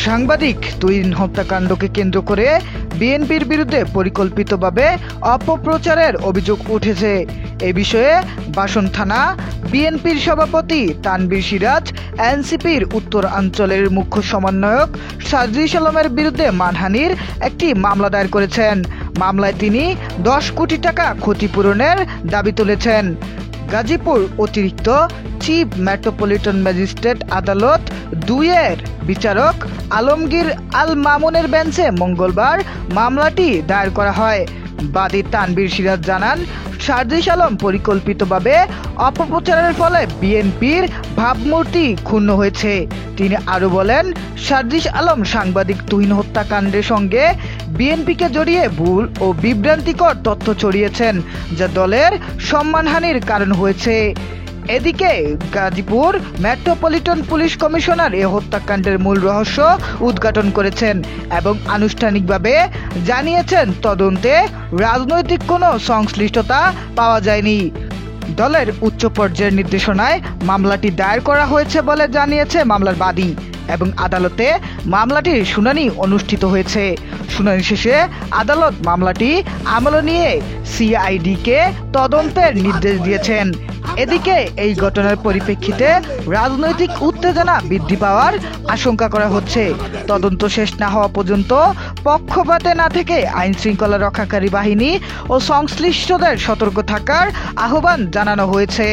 সাংবাদিক তুহিন হত্যাকাণ্ডকে কেন্দ্র করে বিএনপির বিরুদ্ধে পরিকল্পিতভাবে অপপ্রচারের অভিযোগ উঠেছে। এ বিষয়ে বাসন থানা বিএনপির সভাপতি তানভীর সিরাজ এনসিপির উত্তরাঞ্চলের মুখ্য সমন্বয়ক সার্জিস আলমের বিরুদ্ধে মানহানির একটি মামলা দায়ের করেছেন। মামলায় তিনি 10 কোটি টাকা ক্ষতিপূরণের দাবি তুলেছেন। গাজীপুর অতিরিক্ত চিফ মেট্রোপলিটন ম্যাজিস্ট্রেট আদালত 2-এর বিচারক আলমগীর আল মামুনের বেঞ্চে মঙ্গলবার মামলাটি দায়ের করা হয়। বাদী তানভীর সিরাজ জানান, সার্জিস আলম পরিকল্পিতভাবে অপপ্রচারের ফলে বিএনপির ভাবমূর্তি ক্ষুণ্ণ হয়েছে। তিনি আরো বলেন, সার্জিস আলম সাংবাদিক তুহিন হত্যাকাণ্ডের সঙ্গে বিএনপিকে জড়িয়ে ভুল ও বিভ্রান্তিকর তথ্য ছড়িয়েছেন, যা দলের সম্মানহানির কারণ হয়েছে। এদিকে গাজীপুর মেট্রোপলিটন পুলিশ কমিশনার এ হত্যাকাণ্ডের মূল রহস্য উদ্ঘাটন করেছেন এবং আনুষ্ঠানিকভাবে জানিয়েছেন তদন্তে রাজনৈতিক কোনো সংশ্লিষ্টতা পাওয়া যায়নি। দলের উচ্চ পর্যায়ের নির্দেশনায় মামলাটি দায়ের করা হয়েছে বলে জানিয়েছে মামলার বাদী এবং আদালতে মামলাটির শুনানি অনুষ্ঠিত হয়েছে। শুনানি শেষে আদালত মামলাটি আমলে নিয়ে সিআইডিকে তদন্তের নির্দেশ দিয়েছেন। এদিকে এই ঘটনার পরিপ্রেক্ষিতে রাজনৈতিক উত্তেজনা বৃদ্ধি পাওয়ার আশঙ্কা করা হচ্ছে। তদন্ত শেষ না হওয়া পর্যন্ত পক্ষপাতে না থেকে আইন শৃঙ্খলা রক্ষাকারী বাহিনী ও সংশ্লিষ্টদের সতর্ক থাকার আহ্বান জানানো হয়েছে।